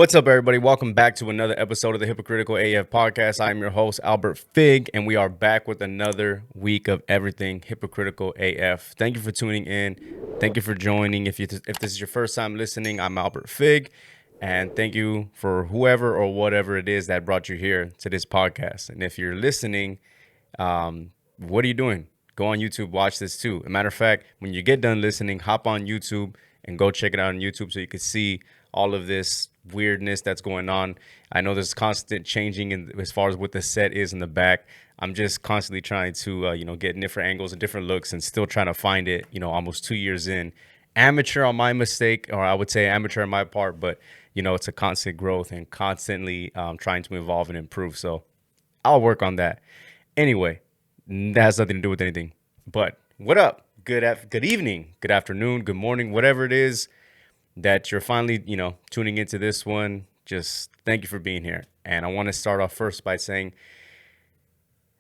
What's up, everybody? Welcome back to another episode of the Hypocritical AF podcast. I'm your host, Albert Fig, and we are back with another week of everything Hypocritical AF. Thank you for tuning in. Thank you for joining. If this is your first time listening, I'm Albert Fig, and thank you for whoever or whatever it is that brought you here to this podcast. And if you're listening, what are you doing? Go on YouTube, watch this too. As a matter of fact, when you get done listening, hop on YouTube and go check it out on YouTube so you can see all of this weirdness that's going on. I know there's constant changing as far as what the set is in the back. I'm just constantly trying to, get different angles and different looks and still trying to find it, almost 2 years in. Amateur on my mistake, or I would say amateur on my part, but, it's a constant growth and constantly trying to evolve and improve. So I'll work on that. Anyway, that has nothing to do with anything. But what up? Good evening, good afternoon, good morning, whatever it is that you're finally, tuning into this one. Just thank you for being here. And I want to start off first by saying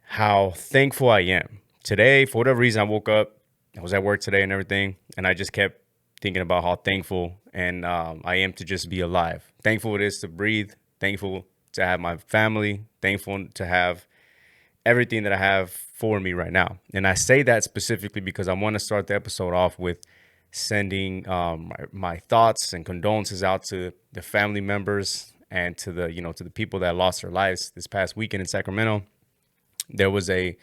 how thankful I am. Today, for whatever reason, I woke up, I was at work today and everything, and I just kept thinking about how thankful and I am to just be alive. Thankful it is to breathe, thankful to have my family, thankful to have everything that I have for me right now. And I say that specifically because I want to start the episode off with sending my thoughts and condolences out to the family members and to the to the people that lost their lives this past weekend in Sacramento. There was a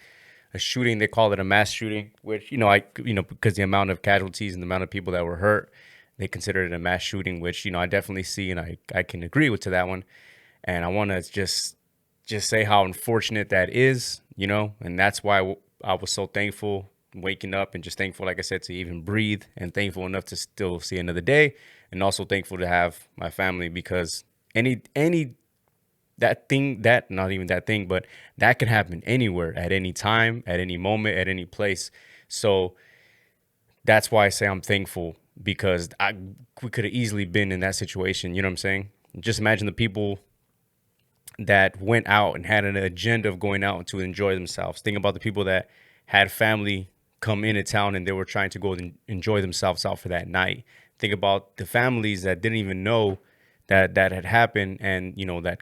shooting. They call it a mass shooting, which because the amount of casualties and the amount of people that were hurt, they consider it a mass shooting, which I definitely see and I can agree with to that one. And I want to just say how unfortunate that is, and that's why I was so thankful waking up and just thankful, like I said, to even breathe and thankful enough to still see another day, and also thankful to have my family, because that can happen anywhere, at any time, at any moment, at any place. So that's why I say I'm thankful, because we could have easily been in that situation. You know what I'm saying? Just imagine the people that went out and had an agenda of going out to enjoy themselves. Think about the people that had family come into town and they were trying to go and enjoy themselves out for that night. Think about the families that didn't even know that had happened, and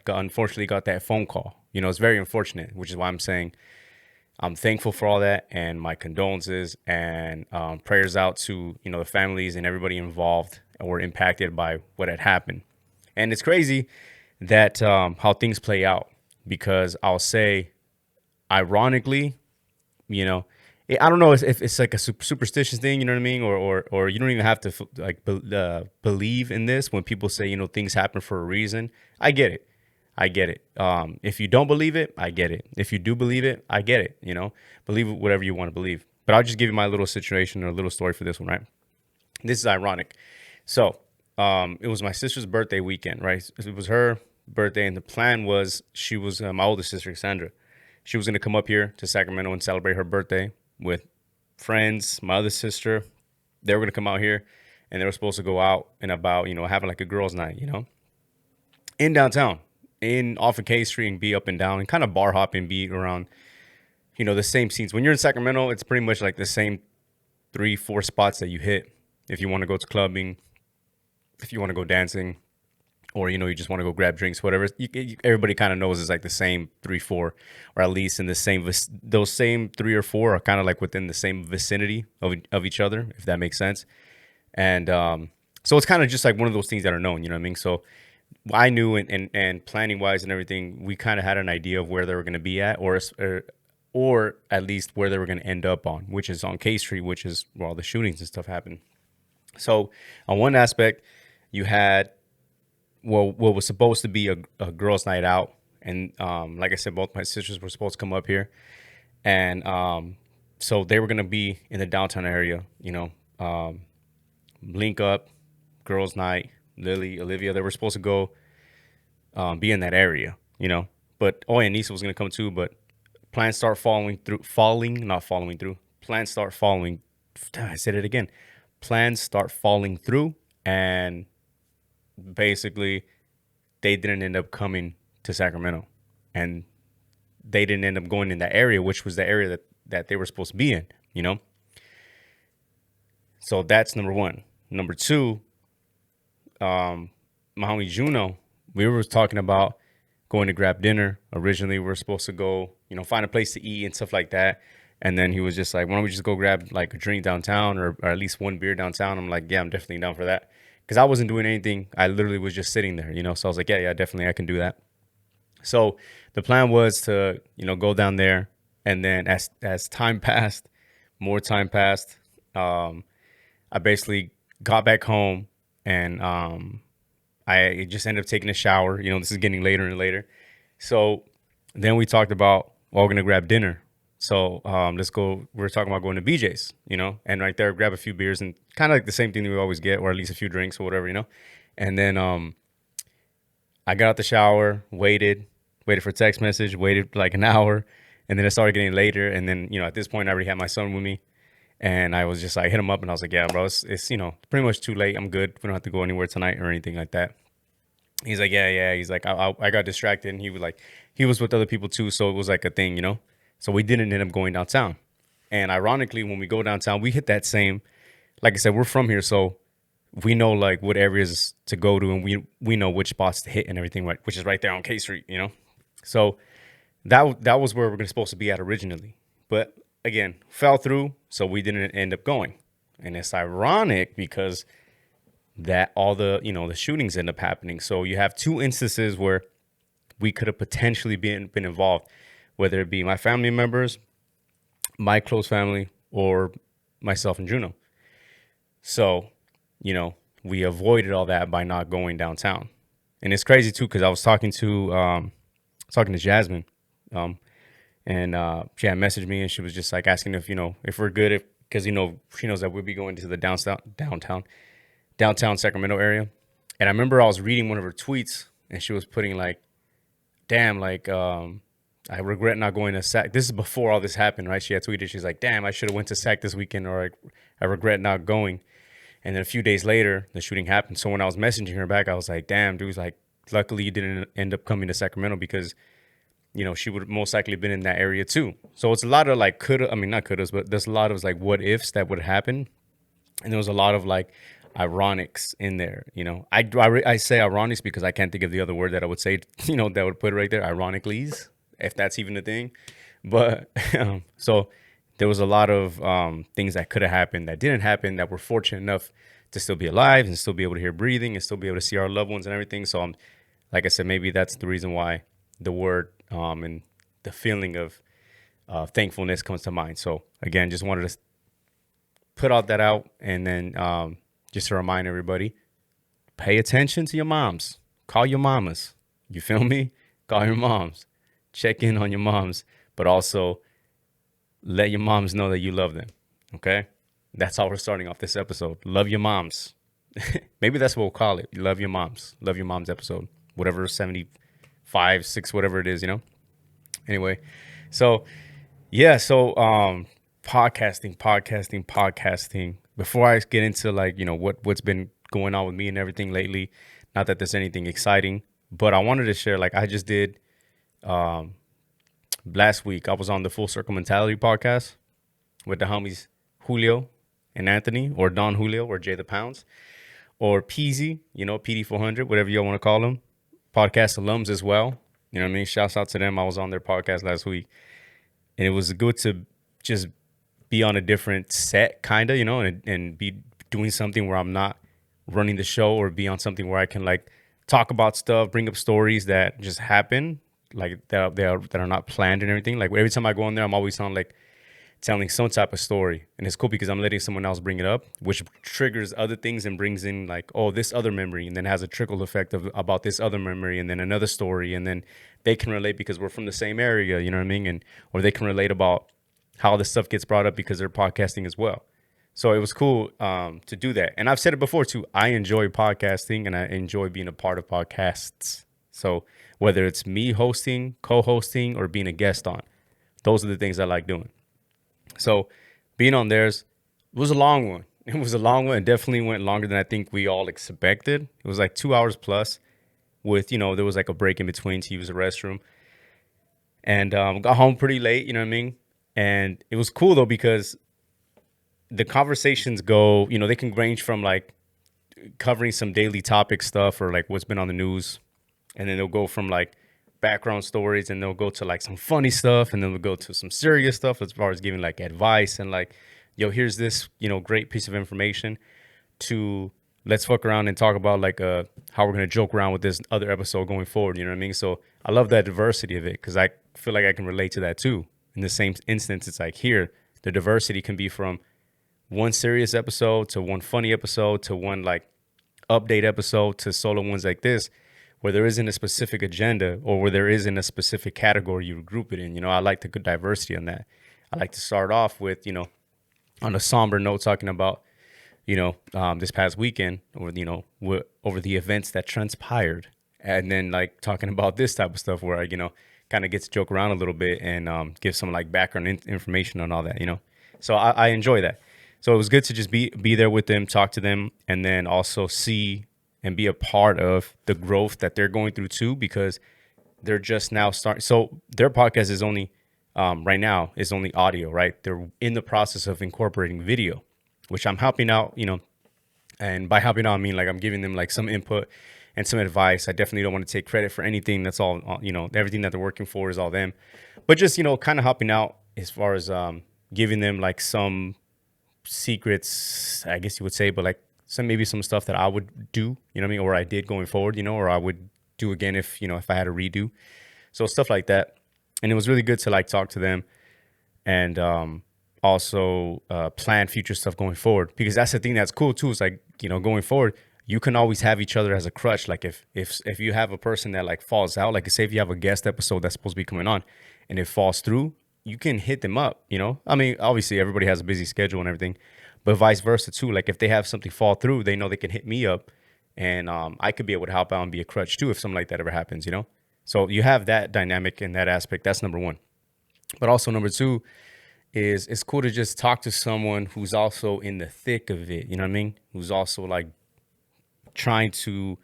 unfortunately got that phone call. It's very unfortunate, which is why I'm saying I'm thankful for all that, and my condolences and prayers out to the families and everybody involved or impacted by what had happened. And it's crazy that how things play out, because I'll say, ironically, I don't know if it's like a superstitious thing, you know what I mean? Or you don't even have to believe in this when people say, things happen for a reason. I get it. If you don't believe it, I get it. If you do believe it, I get it. Believe whatever you want to believe. But I'll just give you my little situation or a little story for this one, right? This is ironic. So it was my sister's birthday weekend, right? It was her birthday, and the plan was she was my oldest sister, Cassandra. She was going to come up here to Sacramento and celebrate her birthday with friends. My other sister, they were going to come out here, and they were supposed to go out and about, having like a girls' night, in downtown, off of K Street, and be up and down and kind of bar hop and be around, the same scenes. When you're in Sacramento, it's pretty much like the same 3-4 spots that you hit if you want to go to clubbing, if you want to go dancing, or you just want to go grab drinks, whatever. Everybody kind of knows it's like the same 3-4, or at least in the same those same 3 or 4 are kind of like within the same vicinity of each other, if that makes sense. And so it's kind of just like one of those things that are known, you know what I mean? So I knew, and planning wise and everything, we kind of had an idea of where they were going to be at, or at least where they were going to end up on, which is on K Street, which is where all the shootings and stuff happen. So on one aspect, you had what was supposed to be a girls' night out. And like I said, both my sisters were supposed to come up here. And so they were going to be in the downtown area, link up, girls' night, Lily, Olivia. They were supposed to go be in that area, But, and Nisa was going to come too, but plans start not following through. Plans start falling. I said it again. Plans start falling through, and basically they didn't end up coming to Sacramento, and they didn't end up going in that area, which was the area that they were supposed to be in, So that's number one. Number two, my homie Juno we were talking about going to grab dinner. Originally, we were supposed to go, find a place to eat and stuff like that. And then he was just like, why don't we just go grab like a drink downtown or at least one beer downtown? I'm like, yeah, I'm definitely down for that. Because I wasn't doing anything. I literally was just sitting there, So I was like, yeah, definitely I can do that. So the plan was to, go down there. And then as time passed, more time passed, I basically got back home and I just ended up taking a shower. This is getting later and later. So then we talked about, well, we're going to grab dinner. So let's go. We're talking about going to BJ's, and right there, grab a few beers and kind of like the same thing that we always get, or at least a few drinks or whatever. And then I got out the shower, waited for a text message, waited like an hour. And then it started getting later. And then, at this point, I already had my son with me. And I was just like, hit him up and I was like, yeah, bro, it's pretty much too late. I'm good. We don't have to go anywhere tonight or anything like that. He's like, yeah. He's like, I got distracted. And he was with other people too. So it was like a thing, So we didn't end up going downtown. And ironically, when we go downtown, we hit that same, like I said, we're from here. So we know like what areas to go to and we know which spots to hit and everything, right, which is right there on K Street, So that was where we're supposed to be at originally. But again, fell through, so we didn't end up going. And it's ironic because that all the, the shootings end up happening. So you have two instances where we could have potentially been involved, whether it be my family members, my close family, or myself and Juno. So, we avoided all that by not going downtown. And it's crazy too, because I was talking to Jasmine, and she had messaged me and she was just like asking if we're good, because she knows that we'll be going to the downtown Sacramento area. And I remember I was reading one of her tweets and she was putting like, damn, like I regret not going to SAC. This is before all this happened, right? She had tweeted, she's like, damn, I should have went to SAC this weekend, or I regret not going. And then a few days later, the shooting happened. So when I was messaging her back, I was like, damn, dude, like, luckily you didn't end up coming to Sacramento, because she would have most likely been in that area too. So it's a lot of like not couldas, but there's a lot of like what ifs that would happen. And there was a lot of like ironics in there. I say ironics because I can't think of the other word that I would say, that would put it right there. Ironicallys, if that's even a thing. But so there was a lot of things that could have happened that didn't happen, that we're fortunate enough to still be alive and still be able to hear breathing and still be able to see our loved ones and everything. So like I said, maybe that's the reason why the word and the feeling of thankfulness comes to mind. So again, just wanted to put all that out, and then just to remind everybody, pay attention to your moms. Call your mamas. You feel me? Call your moms. Check in on your moms, but also let your moms know that you love them. Okay? That's how we're starting off this episode. Love your moms. Maybe that's what we'll call it. Love your moms. Love your moms episode. Whatever, 75, 6, whatever it is, Anyway, so yeah, so podcasting. Before I get into like, what's been going on with me and everything lately, not that there's anything exciting, but I wanted to share, like I just did last week. I was on the Full Circle Mentality podcast with the homies Julio and Anthony, or Don Julio, or Jay the Pounds, or Peasy, PD400, whatever y'all want to call them. Podcast alums as well. You know what I mean? Shouts out to them. I was on their podcast last week, and it was good to just be on a different set, kind of, and be doing something where I'm not running the show, or be on something where I can like talk about stuff, bring up stories that just happen, like that are not planned and everything. Like every time I go on there, I'm always on like telling some type of story, and it's cool because I'm letting someone else bring it up, which triggers other things and brings in like, oh, this other memory, and then has a trickle effect about this other memory, and then another story, and then they can relate because we're from the same area, you know what I mean? And or they can relate about how this stuff gets brought up because they're podcasting as well. So it was cool to do that. And I've said it before too, I enjoy podcasting and I enjoy being a part of podcasts. So whether it's me hosting, co-hosting, or being a guest on, those are the things I like doing. So being on theirs was a long one. It was a long one. It definitely went longer than I think we all expected. It was like 2 hours plus with, there was like a break in between to use the restroom. And got home pretty late, you know what I mean? And it was cool though, because the conversations go, they can range from like covering some daily topic stuff or like what's been on the news, and then they'll go from like background stories, and they'll go to like some funny stuff, and then they'll go to some serious stuff as far as giving like advice and like, yo, here's this, great piece of information, to let's fuck around and talk about like how we're gonna joke around with this other episode going forward. You know what I mean? So I love that diversity of it, because I feel like I can relate to that too. In the same instance, it's like here, the diversity can be from one serious episode to one funny episode to one like update episode to solo ones like this, where there isn't a specific agenda or where there isn't a specific category you group it in. I like the good diversity on that. I like to start off with, on a somber note, talking about, this past weekend, or, over the events that transpired. And then like talking about this type of stuff where I, kind of get to joke around a little bit and give some like background information on all that, So I enjoy that. So it was good to just be there with them, talk to them, and then also see and be a part of the growth that they're going through too, because they're just now starting. So their podcast is only right now is only audio, right? They're in the process of incorporating video, which I'm helping out, and by helping out, I mean like I'm giving them like some input and some advice. I definitely don't want to take credit for anything. That's all, everything that they're working for is all them, but just, kind of helping out as far as giving them like some secrets, I guess you would say, but like maybe some stuff that I would do, you know what I mean? Or I did going forward, or I would do again if, if I had a redo. So stuff like that. And it was really good to like talk to them and also plan future stuff going forward, because that's the thing that's cool too. Is like, going forward, you can always have each other as a crutch. Like if you have a person that like falls out, like say if you have a guest episode that's supposed to be coming on and it falls through, you can hit them up, I mean, obviously everybody has a busy schedule and everything, but vice versa too. Like if they have something fall through, they know they can hit me up, and I could be able to help out and be a crutch too if something like that ever happens, So you have that dynamic in that aspect. That's number one. But also number two is it's cool to just talk to someone who's also in the thick of it, you know what I mean? Who's also like trying to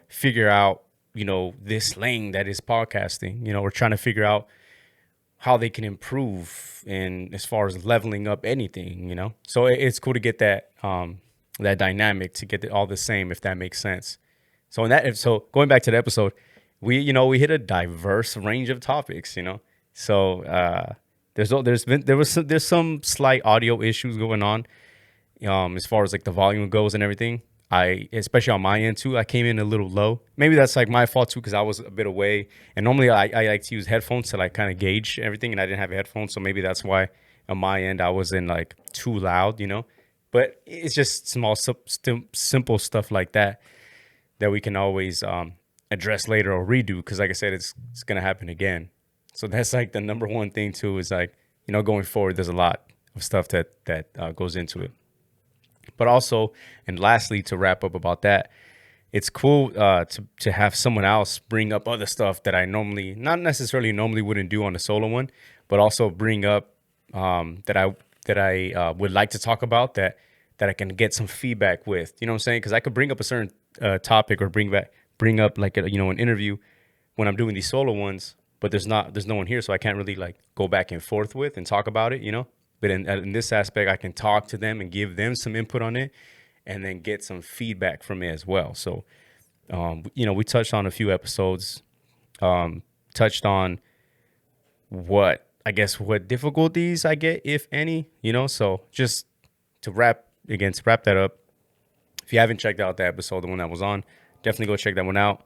figure out, this lane that is podcasting, or trying to figure out how they can improve in as far as leveling up anything, So it's cool to get that that dynamic, to get all the same, if that makes sense. So going back to the episode, we hit a diverse range of topics, So there's some slight audio issues going on as far as like the volume goes and everything. Especially on my end too, I came in a little low. Maybe that's like my fault too, because I was a bit away. And normally I like to use headphones to like kind of gauge everything, and I didn't have a headphone, so maybe that's why on my end I wasn't like too loud, But it's just small, simple stuff like that we can always address later or redo, because like I said, it's gonna happen again. So that's like the number one thing too, is like, going forward, there's a lot of stuff that goes into it. But also, and lastly, to wrap up about that, it's cool to have someone else bring up other stuff that I not necessarily wouldn't do on a solo one, but also bring up that I would like to talk about, that I can get some feedback with. You know what I'm saying? Because I could bring up a certain topic, or bring up like an interview when I'm doing these solo ones, but there's no one here, so I can't really like go back and forth with and talk about it, But in this aspect, I can talk to them and give them some input on it, and then get some feedback from it as well. So, we touched on a few episodes, touched on what difficulties I get, if any, So just to wrap that up, if you haven't checked out that episode, the one that was on, definitely go check that one out.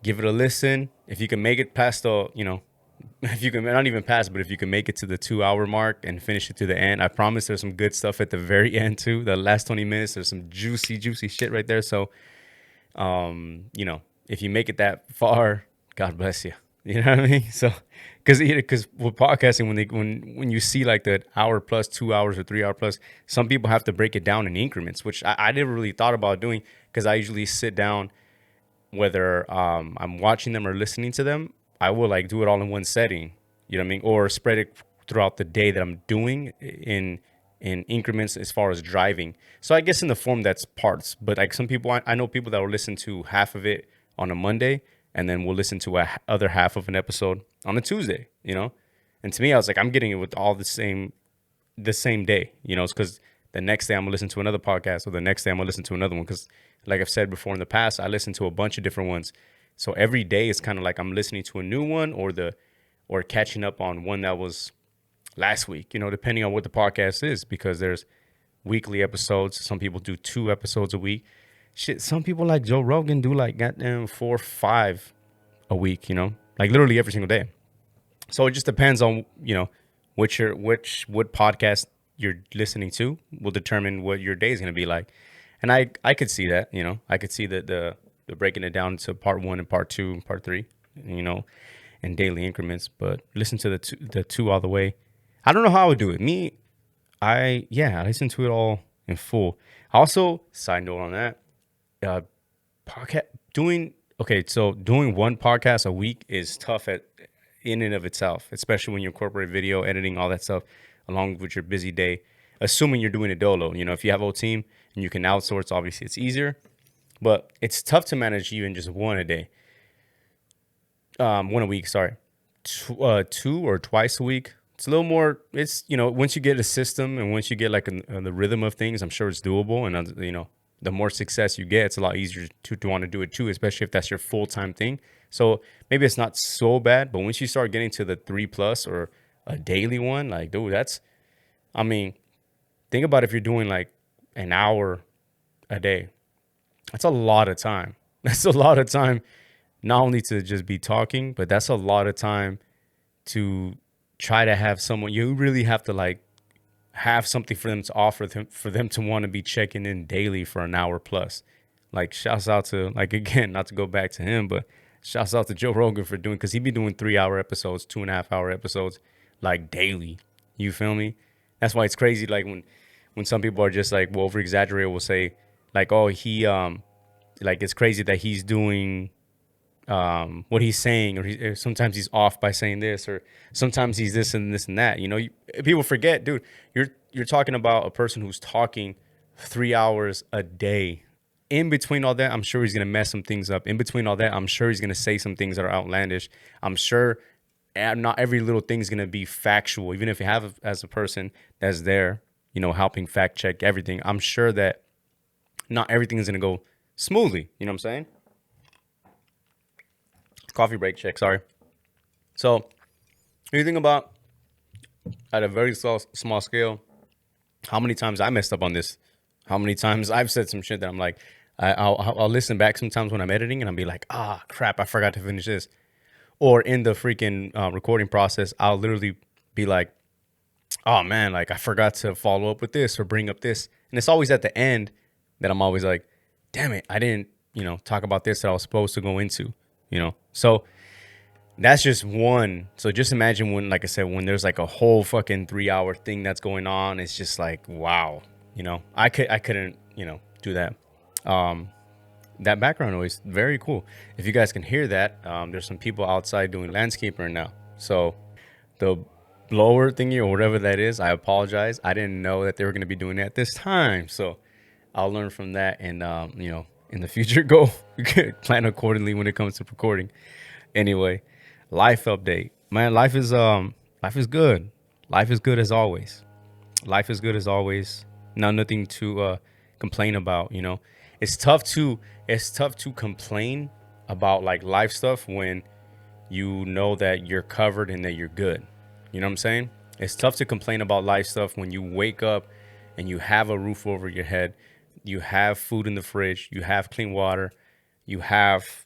Give it a listen. If you can make it past if you can, not even pass, but if you can make it to the 2-hour mark and finish it to the end, I promise there's some good stuff at the very end too. The last 20 minutes, there's some juicy shit right there. So, if you make it that far, God bless you. You know what I mean? So, because with podcasting, when you see like the hour plus, 2 hours, or 3 hour plus, some people have to break it down in increments, which I never really thought about doing, because I usually sit down, whether I'm watching them or listening to them, I will like do it all in one setting, you know what I mean? Or spread it throughout the day that I'm doing in increments as far as driving. So I guess in the form that's parts, but like some people, I know people that will listen to half of it on a Monday, and then we'll listen to other half of an episode on a Tuesday, And to me, I was like, I'm getting it with all the same day, It's because the next day I'm gonna listen to another podcast, or the next day I'm gonna listen to another one. Because like I've said before in the past, I listen to a bunch of different ones. So every day is kind of like I'm listening to a new one or catching up on one that was last week, depending on what the podcast is, because there's weekly episodes. Some people do 2 episodes a week. Shit, some people like Joe Rogan do like goddamn 4 or 5 a week, like literally every single day. So it just depends on, what podcast you're listening to will determine what your day is going to be like. And I could see that, I could see that the breaking it down to part 1 and part 2 and part 3, in daily increments, but listen to the two all the way. I don't know how I would do it. I listen to it all in full. Also, side note on that, podcast doing one podcast a week is tough in and of itself, especially when you incorporate video editing, all that stuff, along with your busy day. Assuming you're doing it dolo, if you have a whole team and you can outsource, obviously it's easier. But it's tough to manage even just one a day, one a week. Sorry, 2 or twice a week. It's a little more. It's once you get a system and once you get like the rhythm of things, I'm sure it's doable. And the more success you get, it's a lot easier to want to do it too, especially if that's your full-time thing. So maybe it's not so bad, but once you start getting to the 3+ or a daily one, like, dude, think about if you're doing like an hour a day. That's a lot of time. That's a lot of time, not only to just be talking, but that's a lot of time to try to have someone. You really have to like have something for them to offer them, for them to want to be checking in daily for an hour plus. Like, shouts out to, like, again, not to go back to him, but shouts out to Joe Rogan for doing, because he be doing 3-hour episodes, 2.5-hour episodes, like daily. You feel me? That's why it's crazy. Like when some people are just like, well, over exaggerate, will say like, oh, he like, it's crazy that he's doing what he's saying, or sometimes he's off by saying this, or sometimes he's this and this and that. People forget, dude. You're talking about a person who's talking 3 hours a day. In between all that, I'm sure he's gonna mess some things up. In between all that, I'm sure he's gonna say some things that are outlandish. I'm sure not every little thing is gonna be factual, even if you have as a person that's there, helping fact check everything. I'm sure that not everything is gonna go smoothly. You know what I'm saying? Coffee break check, sorry. So, you think about at a very small scale, how many times I messed up on this, how many times I've said some shit that I'm like, I'll listen back sometimes when I'm editing and I'll be like, crap, I forgot to finish this. Or in the freaking recording process, I'll literally be like, oh man, like I forgot to follow up with this or bring up this. And it's always at the end that I'm always like, damn it, I didn't, talk about this that I was supposed to go into, So that's just one. So just imagine when, like I said, when there's like a whole fucking 3-hour thing that's going on, it's just like, wow, I couldn't, do that. That background noise, very cool. If you guys can hear that, there's some people outside doing landscaping right now. So the blower thingy or whatever that is, I apologize. I didn't know that they were going to be doing it at this time. So I'll learn from that and, in the future, go plan accordingly when it comes to recording. Anyway, life update, man. Life is good. Life is good as always. Life is good as always. Nothing to complain about. It's tough to complain about like life stuff when you know that you're covered and that you're good. You know what I'm saying? It's tough to complain about life stuff when you wake up and you have a roof over your head, you have food in the fridge, you have clean water, you have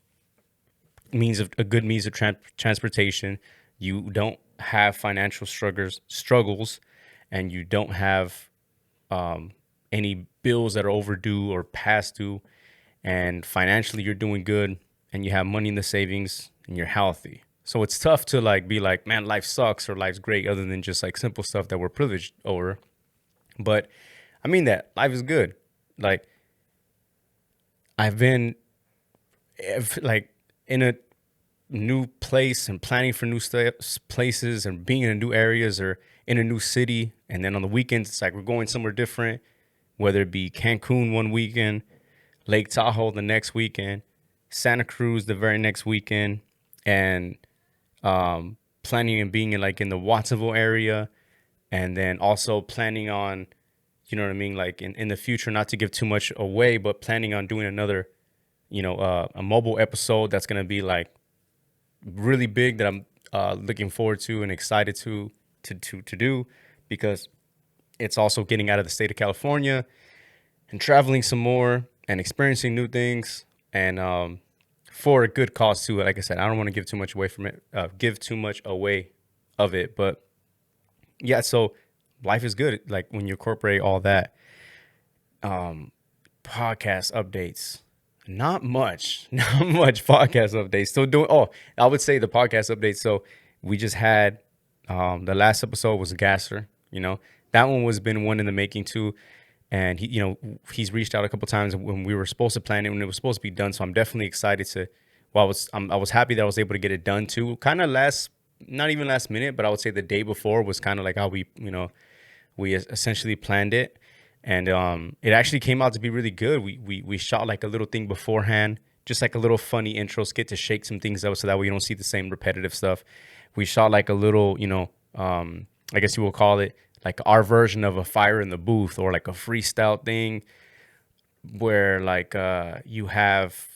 a good means of transportation, you don't have financial struggles, and you don't have any bills that are overdue or past due, and financially you're doing good, and you have money in the savings, and you're healthy. So it's tough to like be like, man, life sucks or life's great, other than just like simple stuff that we're privileged over. But I mean that life is good. Like I've been like in a new place and planning for new places and being in new areas or in a new city. And then on the weekends, it's like we're going somewhere different, whether it be Cancun one weekend, Lake Tahoe the next weekend, Santa Cruz the very next weekend, and planning and being in the Watsonville area. And then also planning on, you know what I mean? Like in the future, not to give too much away, but planning on doing another a mobile episode that's gonna be like really big that I'm looking forward to and excited to do, because it's also getting out of the state of California and traveling some more and experiencing new things, and for a good cause too. Like I said, I don't want to give too much away from it, give too much away of it, but yeah. So life is good. Like when you incorporate all that, podcast updates. Not much, not much podcast updates. Still doing. Oh, I would say the podcast updates. So we just had the last episode was Gasser. That one was been one in the making too, and he's reached out a couple times when we were supposed to plan it, when it was supposed to be done. So I'm definitely excited to. Well, I was happy that I was able to get it done too. Kind of not even last minute, but I would say the day before was kind of like how we essentially planned it, and it actually came out to be really good. We shot like a little thing beforehand, just like a little funny intro skit to shake some things up, so that way you don't see the same repetitive stuff. We shot like a little, I guess you will call it like our version of a fire in the booth, or like a freestyle thing, where like you have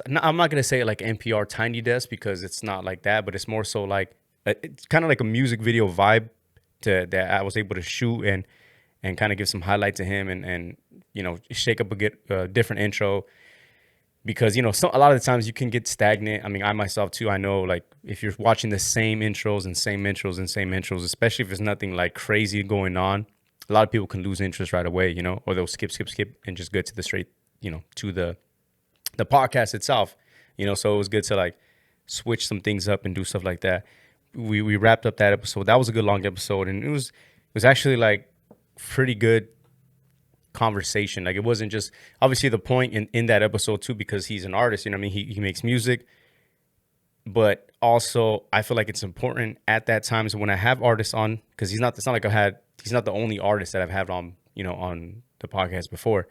I'm not gonna say like NPR Tiny Desk, because it's not like that, but it's more so like it's kind of like a music video vibe that I was able to shoot, and kind of give some highlight to him, and shake up a different intro, because a lot of the times you can get stagnant. I mean, I myself too, I know, like if you're watching the same intros and same intros and same intros, especially if there's nothing like crazy going on, a lot of people can lose interest right away, or they'll skip and just get to the straight, to the podcast itself, so it was good to like switch some things up and do stuff like that. We wrapped up that episode. That was a good long episode, and it was actually like pretty good conversation. Like it wasn't just obviously the point in that episode too, because he's an artist, I mean, he makes music, but also I feel like it's important at that time. So when I have artists on, because it's not like he's not the only artist that I've had on, on the podcast before.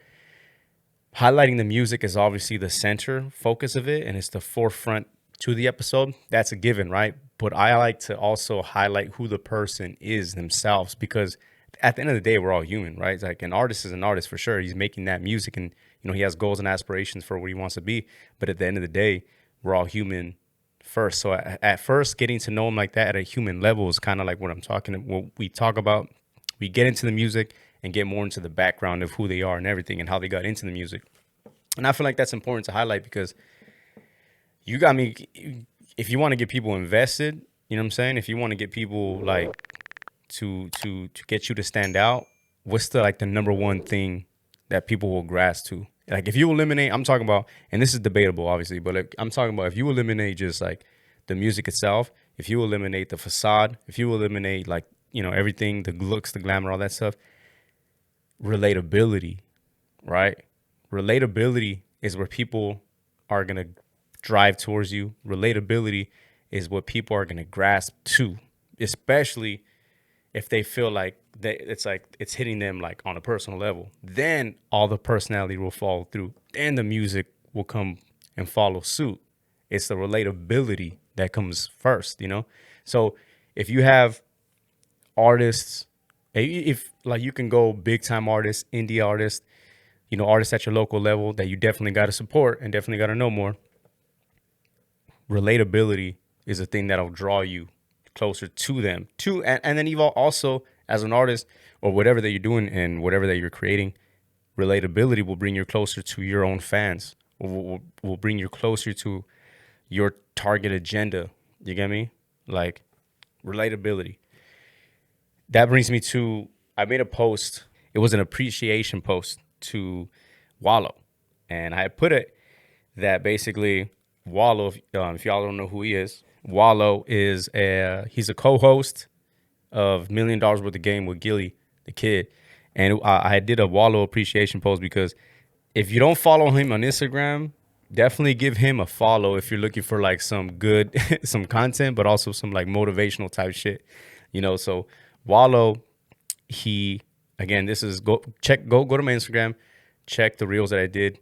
Highlighting the music is obviously the center focus of it, and it's the forefront to the episode. That's a given, right? But I like to also highlight who the person is themselves, because at the end of the day, we're all human, right? It's like an artist is an artist for sure. He's making that music, and he has goals and aspirations for what he wants to be. But at the end of the day, we're all human first. So at first, getting to know him like that at a human level is kind of like what we talk about. We get into the music and get more into the background of who they are and everything, and how they got into the music. And I feel like that's important to highlight, because you got me. If you want to get people invested, you know what I'm saying? If you want to get people like to get you to stand out, what's the number one thing that people will grasp to? Like if you eliminate, I'm talking about, and this is debatable obviously, but like, I'm talking about if you eliminate just like the music itself, if you eliminate the facade, if you eliminate like, everything, the looks, the glamour, all that stuff, relatability, right? Relatability is where people are going to drive towards you. Relatability is what people are going to grasp to, especially if they feel like it's hitting them like on a personal level. Then all the personality will follow through, and the music will come and follow suit. It's the relatability that comes first, So if you have artists, if like you can go big time artists, indie artists, artists at your local level that you definitely got to support and definitely got to know more. Relatability is a thing that'll draw you closer to them, and then even also as an artist or whatever that you're doing and whatever that you're creating, relatability will bring you closer to your own fans, will bring you closer to your target agenda. You get me? Like relatability. That brings me to, I made a post. It was an appreciation post to Walo, and I put it that basically Walo, if y'all don't know who he is, Walo is he's a co-host of $1 Million Worth of Game with Gilly the Kid, and I did a Walo appreciation post, because if you don't follow him on Instagram, definitely give him a follow if you're looking for like some good some content, but also some like motivational type shit, So Walo, this is go to my Instagram, check the reels that I did.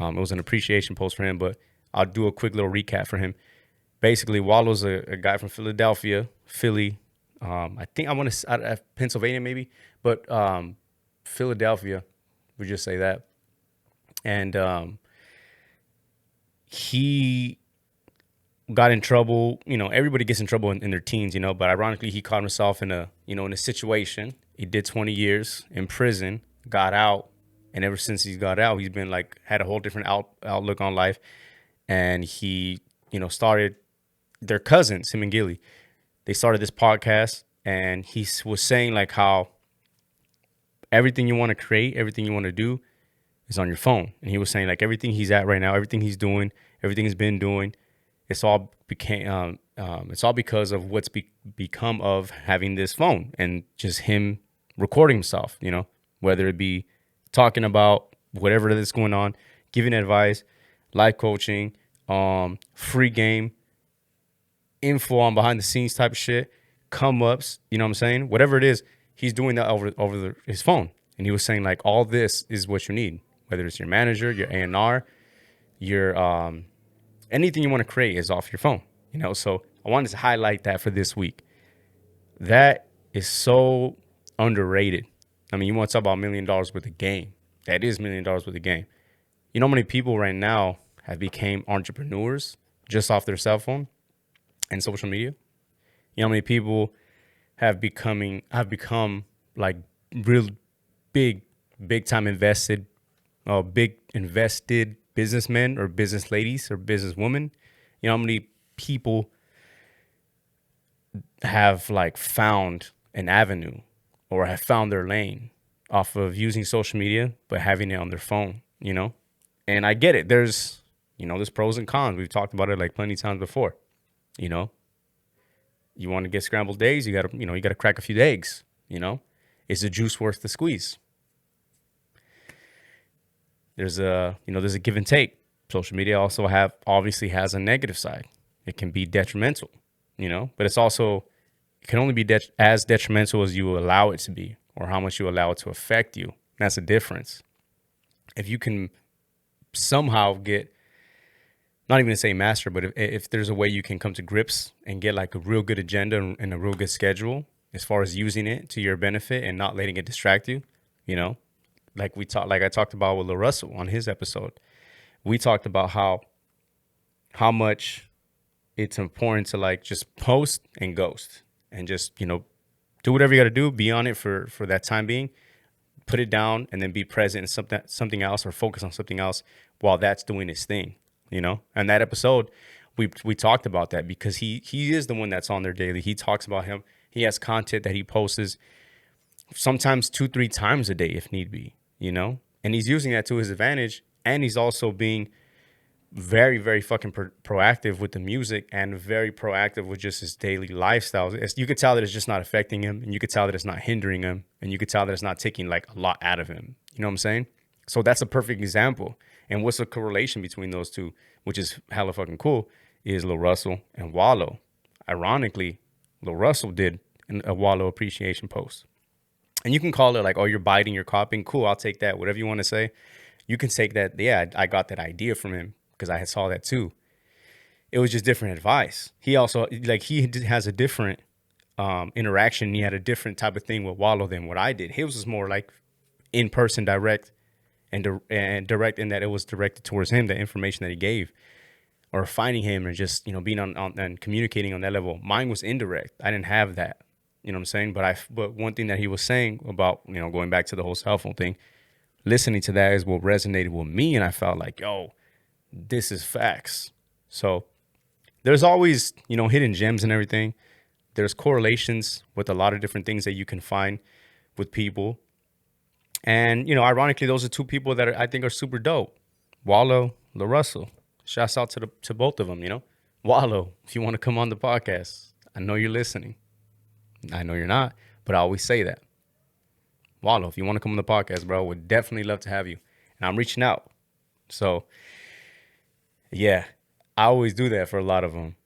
It was an appreciation post for him, but I'll do a quick little recap for him. Basically, Wallow's a guy from Philadelphia, Philly. I think I want to Pennsylvania maybe, but Philadelphia, we just say that. And he got in trouble. Everybody gets in trouble in their teens, but ironically, he caught himself in a situation. He did 20 years in prison, got out. And ever since he's got out, he's been like, had a whole different outlook on life. And he, started their cousins, him and Gilly. They started this podcast, and he was saying like how everything you want to create, everything you want to do is on your phone. And he was saying like everything he's at right now, everything he's doing, everything he's been doing, it's all because of what's become of having this phone and just him recording himself, whether it be talking about whatever that's going on, giving advice, life coaching, free game, info on behind the scenes type of shit, come ups, you know what I'm saying? Whatever it is, he's doing that over his phone. And he was saying like all this is what you need, whether it's your manager, your A&R, your anything you want to create is off your phone, So I wanted to highlight that for this week. That is so underrated. I mean, you want to talk about $1 million worth of game. That is $1 million worth of game. You know how many people right now have became entrepreneurs just off their cell phone and social media? You know how many people have become like real big time invested businessmen or business ladies or business women? You know how many people have like found an avenue or have found their lane off of using social media, but having it on their phone, And I get it. There's pros and cons. We've talked about it like plenty of times before, You want to get scrambled eggs, you gotta crack a few eggs, Is the juice worth the squeeze? There's a give and take. Social media also obviously has a negative side. It can be detrimental, but it can only be as detrimental as you allow it to be or how much you allow it to affect you. That's the difference. If you can somehow get, not even to say master, but if there's a way you can come to grips and get like a real good agenda and a real good schedule as far as using it to your benefit and not letting it distract you, like I talked about with LaRussell on his episode. We talked about how much it's important to like just post and ghost and just, do whatever you got to do, be on it for that time being, put it down and then be present in something else or focus on something else while that's doing its thing, And that episode, we talked about that because he is the one that's on there daily. He talks about him. He has content that he posts sometimes 2-3 times a day if need be, and he's using that to his advantage. And he's also being very, very fucking proactive with the music and very proactive with just his daily lifestyle. You could tell that it's just not affecting him, and you could tell that it's not hindering him, and you could tell that it's not taking like a lot out of him. You know what I'm saying? So that's a perfect example. And what's the correlation between those two, which is hella fucking cool, is LaRussell and Walo. Ironically, LaRussell did a Walo appreciation post. And you can call it like, oh, you're biting, you're copying. Cool, I'll take that. Whatever you want to say. You can take that. Yeah, I got that idea from him because I saw that too. It was just different advice. He also, like, he has a different interaction. He had a different type of thing with Walo than what I did. His was more like in-person, direct, and direct in that it was directed towards him, the information that he gave, or finding him and just, being on and communicating on that level. Mine was indirect. I didn't have that. You know what I'm saying? But one thing that he was saying about, going back to the whole cell phone thing, listening to that is what resonated with me. And I felt like, yo, this is facts. So there's always, hidden gems and everything. There's correlations with a lot of different things that you can find with people. And, ironically, those are two people that I think are super dope. Walo, LaRussell. Shouts out to both of them, Walo, if you want to come on the podcast, I know you're listening. I know you're not, but I always say that. Walo, if you want to come on the podcast, bro, would definitely love to have you. And I'm reaching out. So, yeah, I always do that for a lot of them.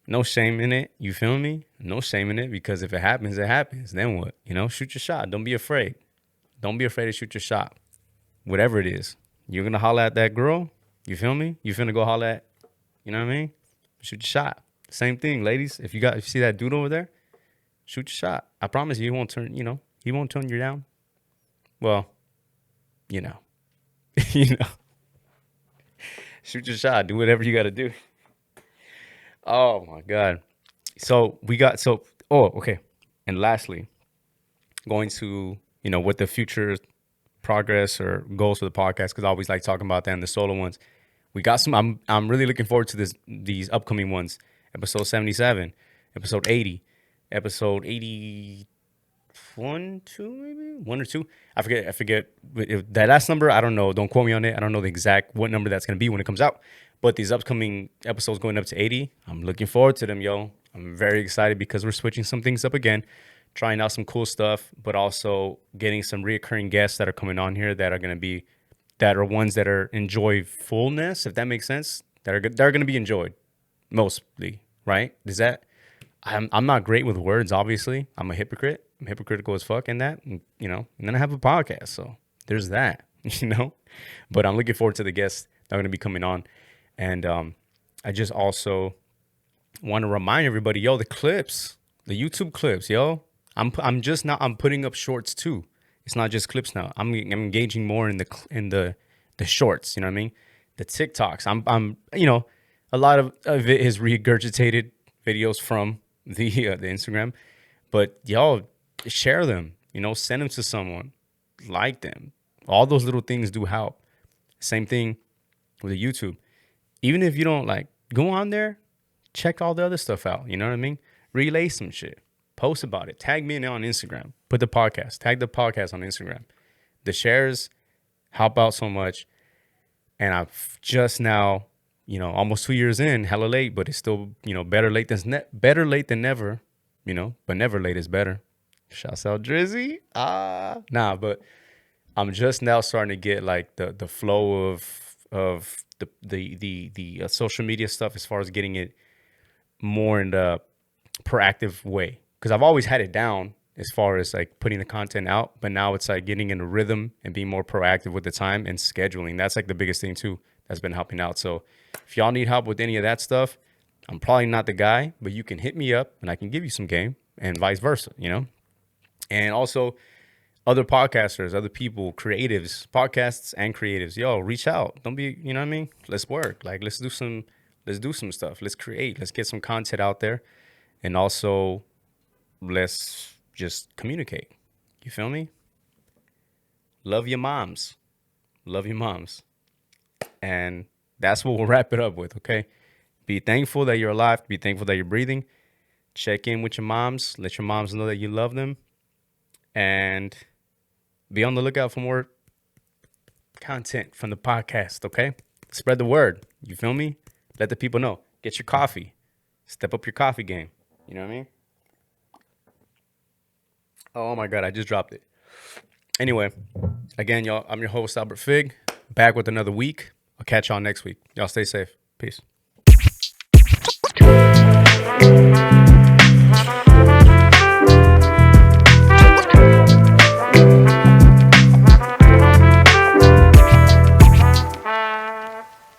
No shame in it. You feel me? No shame in it, because if it happens, it happens. Then what? Shoot your shot. Don't be afraid. Don't be afraid to shoot your shot. Whatever it is. You're going to holler at that girl. You feel me? You finna go holler at, you know what I mean? Shoot your shot. Same thing, ladies. If you see that dude over there, shoot your shot. I promise you, he won't turn you down. Well, you know. Shoot your shot. Do whatever you got to do. Oh my God. So we got so. Oh, okay. And lastly, going to what the future progress or goals for the podcast, because I always like talking about that and the solo ones. We got some. I'm really looking forward to these upcoming ones. Episode 77, episode 80, episode 81, two maybe 1 or 2. I forget if that last number. I don't know. Don't quote me on it. I don't know the exact what number that's gonna be when it comes out. But these upcoming episodes going up to 80, I'm looking forward to them, yo. I'm very excited because we're switching some things up again, trying out some cool stuff, but also getting some reoccurring guests that are coming on here that are gonna be that are ones that are enjoyfulness, if that makes sense. That are gonna be enjoyed mostly, right? Does that? I'm not great with words, obviously. I'm a hypocrite. I'm hypocritical as fuck in that, and then I have a podcast, so there's that, But I'm looking forward to the guests that are gonna be coming on, and I just also want to remind everybody, yo, the clips, the YouTube clips, yo. I'm just now I'm putting up shorts too. It's not just clips now. I'm engaging more in the shorts. You know what I mean? The TikToks. I'm a lot of it is regurgitated videos from the Instagram, but y'all share them. Send them to someone, like them. All those little things do help. Same thing with the YouTube. Even if you don't go on there, check all the other stuff out. You know what I mean? Relay some shit. Post about it. Tag me on Instagram. Put the podcast. Tag the podcast on Instagram. The shares help out so much. And I've just now, almost 2 years in, hella late, but it's still, better late than never, but never late is better. Shouts out Drizzy. Nah, but I'm just now starting to get the flow of the social media stuff as far as getting it more in the proactive way, because I've always had it down as far as putting the content out, but now it's getting in a rhythm and being more proactive with the time and scheduling. That's the biggest thing too that's been helping out. So if y'all need help with any of that stuff, I'm probably not the guy, but you can hit me up and I can give you some game, and vice versa, and also other podcasters, other people, creatives, podcasts and creatives, yo, reach out. Don't be, you know what I mean? Let's work. Let's do some stuff. Let's create. Let's get some content out there. And also, let's just communicate. You feel me? Love your moms. Love your moms. And that's what we'll wrap it up with, okay? Be thankful that you're alive. Be thankful that you're breathing. Check in with your moms. Let your moms know that you love them. And be on the lookout for more content from the podcast, okay? Spread the word. You feel me? Let the people know. Get your coffee. Step up your coffee game. You know what I mean? Oh my God, I just dropped it. Anyway, again, y'all, I'm your host, Albert Fig. Back with another week. I'll catch y'all next week. Y'all stay safe. Peace.